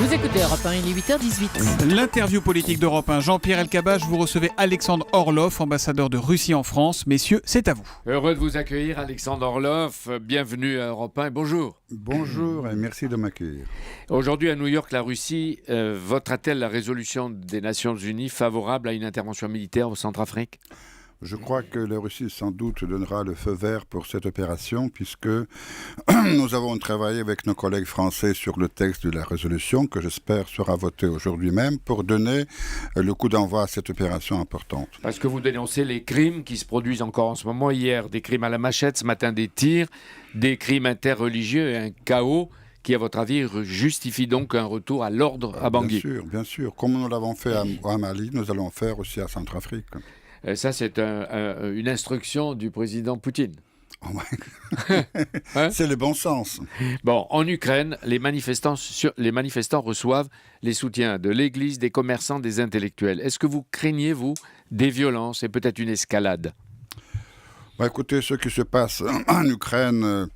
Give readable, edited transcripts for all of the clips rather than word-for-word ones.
Vous écoutez Europe 1, il est 8h18. L'interview politique d'Europe 1. Jean-Pierre Elkabbach, vous recevez Alexandre Orlov, ambassadeur de Russie en France. Messieurs, c'est à vous. Heureux de vous accueillir, Alexandre Orlov. Bienvenue à Europe 1 et bonjour. Bonjour et merci de m'accueillir. Aujourd'hui à New York, la Russie votera-t-elle la résolution des Nations Unies favorable à une intervention militaire au Centrafrique ? Je crois que la Russie sans doute donnera le feu vert pour cette opération puisque nous avons travaillé avec nos collègues français sur le texte de la résolution que j'espère sera voté aujourd'hui même pour donner le coup d'envoi à cette opération importante. Parce que vous dénoncez les crimes qui se produisent encore en ce moment. Hier, des crimes à la machette, ce matin des tirs, des crimes interreligieux et un chaos qui, à votre avis, justifie donc un retour à l'ordre à Bangui. Bien sûr. Comme nous l'avons fait à Mali, nous allons faire aussi à Centrafrique. Ça, c'est une instruction du président Poutine. Oh hein? C'est le bon sens. Bon, en Ukraine, les manifestants reçoivent les soutiens de l'Église, des commerçants, des intellectuels. Est-ce que vous craignez, vous, des violences et peut-être une escalade ? Écoutez, ce qui se passe en Ukraine,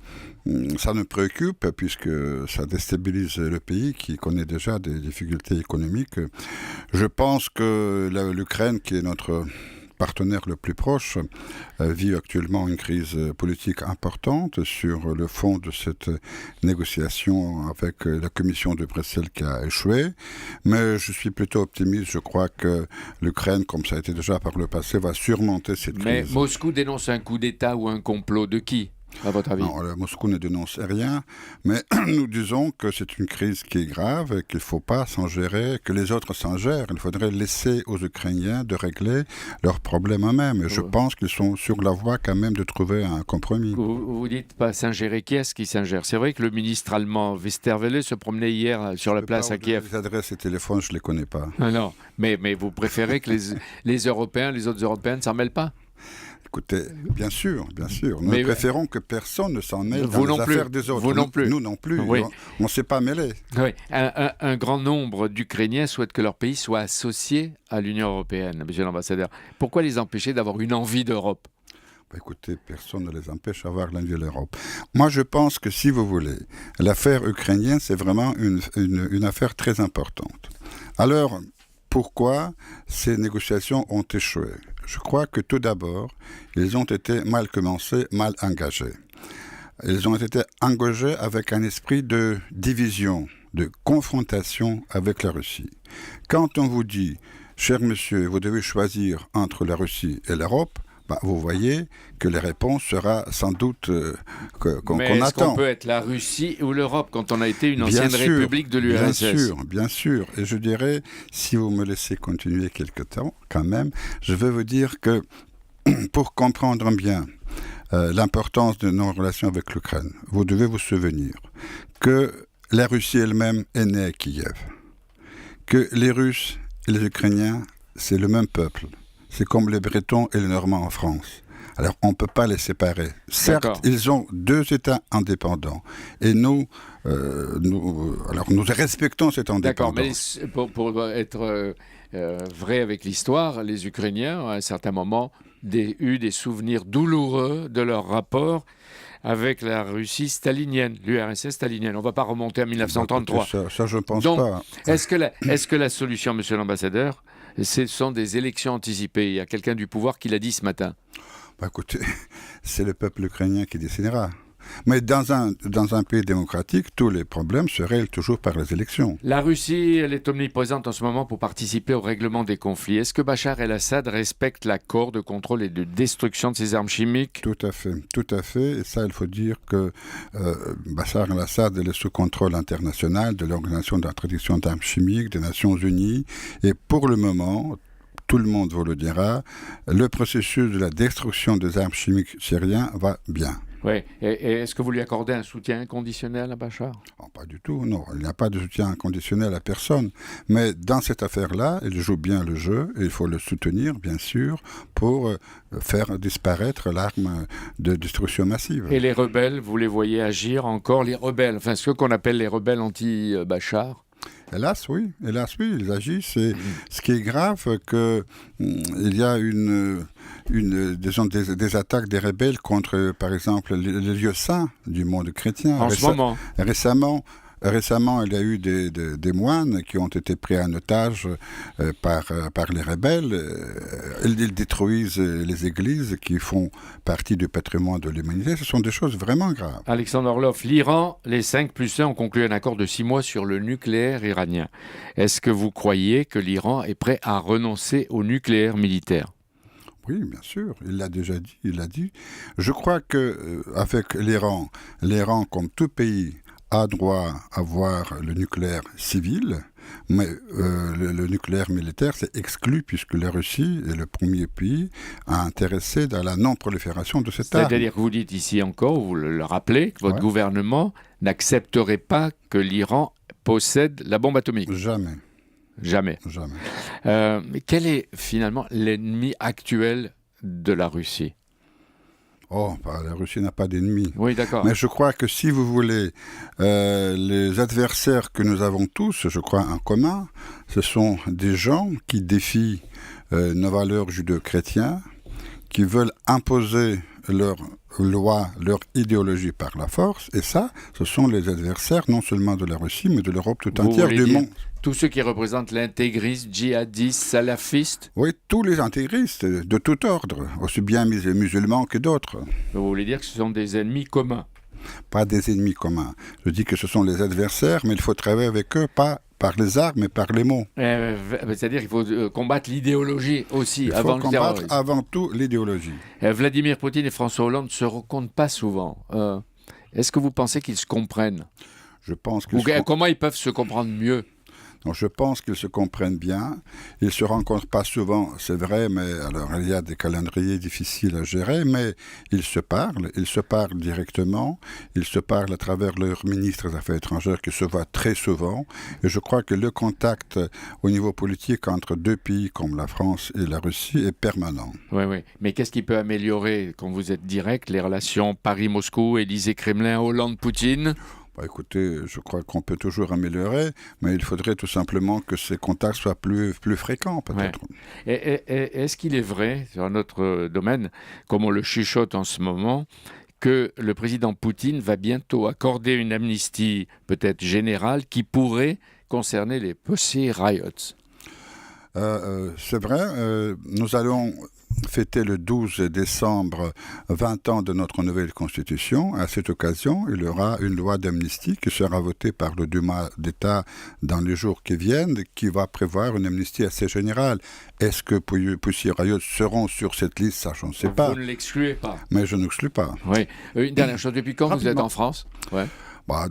ça nous préoccupe puisque ça déstabilise le pays qui connaît déjà des difficultés économiques. Je pense que l'Ukraine, qui est notre partenaire le plus proche, vit actuellement une crise politique importante sur le fond de cette négociation avec la commission de Bruxelles qui a échoué. Mais je suis plutôt optimiste. Je crois que l'Ukraine, comme ça a été déjà par le passé, va surmonter cette crise. Mais Moscou dénonce un coup d'État ou un complot de qui ? À votre avis ? Non, Moscou ne dénonce rien, mais nous disons que c'est une crise qui est grave et qu'il ne faut pas s'en gérer, que les autres s'en gèrent. Il faudrait laisser aux Ukrainiens de régler leurs problèmes eux-mêmes. Et je pense qu'ils sont sur la voie quand même de trouver un compromis. Vous dites pas s'ingérer, qui est-ce qui s'ingère ? C'est vrai que le ministre allemand Westerwelle se promenait hier sur la place à Kiev. Les adresses et téléphones, je ne les connais pas. Ah non, mais vous préférez que les Européens, les autres Européens ne s'en mêlent pas ? Écoutez, bien sûr. Nous préférons que personne ne s'en mêle dans les affaires des autres. Vous non plus. Nous non plus. Oui. On ne s'est pas mêlés. Oui. Un grand nombre d'Ukrainiens souhaitent que leur pays soit associé à l'Union européenne, monsieur l'ambassadeur. Pourquoi les empêcher d'avoir une envie d'Europe ? Écoutez, personne ne les empêche d'avoir l'envie de l'Europe. Moi, je pense que si vous voulez, l'affaire ukrainienne, c'est vraiment une affaire très importante. Alors, pourquoi ces négociations ont échoué ? Je crois que tout d'abord, ils ont été mal commencés, mal engagés. Ils ont été engagés avec un esprit de division, de confrontation avec la Russie. Quand on vous dit, cher monsieur, vous devez choisir entre la Russie et l'Europe, vous voyez que la réponse sera sans doute qu'on Mais est-ce attend. qu'on peut être la Russie ou l'Europe quand on a été une ancienne république de l'URSS ? Bien sûr. Et je dirais, si vous me laissez continuer quelque temps, quand même, je veux vous dire que pour comprendre bien l'importance de nos relations avec l'Ukraine, vous devez vous souvenir que la Russie elle-même est née à Kiev, que les Russes et les Ukrainiens, c'est le même peuple. C'est comme les Bretons et les Normands en France. Alors, on ne peut pas les séparer. Certes, D'accord. ils ont deux États indépendants. Et nous respectons cet indépendance. D'accord, mais pour être vrai avec l'histoire, les Ukrainiens, à un certain moment, eu des souvenirs douloureux de leur rapport avec la Russie stalinienne, l'URSS stalinienne. On ne va pas remonter à 1933. Ça je ne pense Donc, pas. Est-ce que la solution, monsieur l'ambassadeur, ce sont des élections anticipées ? Il y a quelqu'un du pouvoir qui l'a dit ce matin. Écoutez, c'est le peuple ukrainien qui décidera. Mais dans un pays démocratique, tous les problèmes se règlent toujours par les élections. La Russie, elle est omniprésente en ce moment pour participer au règlement des conflits. Est-ce que Bachar el-Assad respecte l'accord de contrôle et de destruction de ses armes chimiques ? Tout à fait. Et ça, il faut dire que Bachar el-Assad est sous contrôle international de l'Organisation d'interdiction d'armes chimiques des Nations Unies. Et pour le moment, tout le monde vous le dira, le processus de la destruction des armes chimiques syriennes va bien. Oui. Et est-ce que vous lui accordez un soutien inconditionnel à Bachar ? Pas du tout, non. Il n'y a pas de soutien inconditionnel à personne. Mais dans cette affaire-là, il joue bien le jeu et il faut le soutenir, bien sûr, pour faire disparaître l'arme de destruction massive. Et les rebelles, vous les voyez agir encore ? Les rebelles, enfin ce qu'on appelle les rebelles anti-Bachar ? Hélas, oui, ils agissent. Et ce qui est grave, qu'il y a des attaques des rebelles contre, par exemple, les lieux saints du monde chrétien. En ce moment. Récemment, Récemment, il y a eu des moines qui ont été pris en otage par les rebelles. Ils détruisent les églises qui font partie du patrimoine de l'humanité. Ce sont des choses vraiment graves. Alexandre Orlov, l'Iran, les 5+1 ont conclu un accord de 6 mois sur le nucléaire iranien. Est-ce que vous croyez que l'Iran est prêt à renoncer au nucléaire militaire ? Oui, bien sûr, il l'a déjà dit, il l'a dit. Je crois qu'avec l'Iran, comme tout pays, a droit à avoir le nucléaire civil, mais le nucléaire militaire, c'est exclu puisque la Russie est le premier pays à intéresser dans la non-prolifération de cette arme. C'est-à-dire que vous dites ici encore, vous le rappelez, que votre gouvernement n'accepterait pas que l'Iran possède la bombe atomique. Jamais. Jamais. Mais quel est finalement l'ennemi actuel de la Russie ? La Russie n'a pas d'ennemis. Oui, d'accord. Mais je crois que si vous voulez, les adversaires que nous avons tous, je crois, en commun, ce sont des gens qui défient nos valeurs judéo-chrétiennes, qui veulent imposer leur loi, leur idéologie par la force. Et ça, ce sont les adversaires non seulement de la Russie, mais de l'Europe tout entière, du monde. Tous ceux qui représentent l'intégrisme, djihadiste, salafiste. Oui, tous les intégristes de tout ordre, aussi bien musulmans que d'autres. Vous voulez dire que ce sont des ennemis communs ? Pas des ennemis communs. Je dis que ce sont les adversaires, mais il faut travailler avec eux, pas par les armes, mais par les mots. C'est-à-dire qu'il faut combattre l'idéologie aussi, avant le terrorisme. Avant tout l'idéologie. Vladimir Poutine et François Hollande ne se rencontrent pas souvent. Est-ce que vous pensez qu'ils se comprennent ? Je pense Comment ils peuvent se comprendre mieux ? Donc je pense qu'ils se comprennent bien. Ils ne se rencontrent pas souvent, c'est vrai, mais alors il y a des calendriers difficiles à gérer, mais ils se parlent directement, ils se parlent à travers leur ministre des Affaires étrangères qui se voit très souvent. Et je crois que le contact au niveau politique entre deux pays comme la France et la Russie est permanent. Oui. Mais qu'est-ce qui peut améliorer, quand vous êtes direct, les relations Paris-Moscou, Élysée-Kremlin, Hollande-Poutine ? Écoutez, je crois qu'on peut toujours améliorer, mais il faudrait tout simplement que ces contacts soient plus fréquents, peut-être. Ouais. Et est-ce qu'il est vrai, sur notre domaine, comme on le chuchote en ce moment, que le président Poutine va bientôt accorder une amnistie peut-être générale qui pourrait concerner les Pussy Riots ? C'est vrai, nous allons fêter le 12 décembre 20 ans de notre nouvelle constitution. À cette occasion, il y aura une loi d'amnistie qui sera votée par le Duma d'État dans les jours qui viennent, qui va prévoir une amnistie assez générale. Est-ce que Pussy Riot seront sur cette liste ? Ça, je ne sais pas. Vous ne l'excluez pas. Mais je n'exclus pas. Oui. Une dernière chose, depuis quand vous êtes en France ?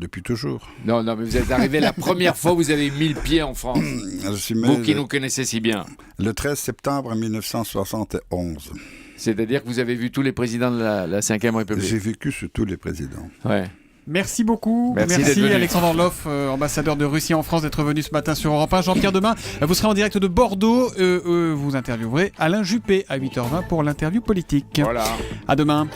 Depuis toujours. Non, mais vous êtes arrivé la première fois où vous avez mis le pied en France. Vous qui nous connaissez si bien. Le 13 septembre 1971. C'est-à-dire que vous avez vu tous les présidents de la Ve République. J'ai vécu sur tous les présidents. Ouais. Merci beaucoup. Merci Alexandre Orlov, ambassadeur de Russie en France, d'être venu ce matin sur Europe 1. Jean-Pierre, demain, vous serez en direct de Bordeaux. Vous interviewerez Alain Juppé à 8h20 pour l'interview politique. Voilà. À demain.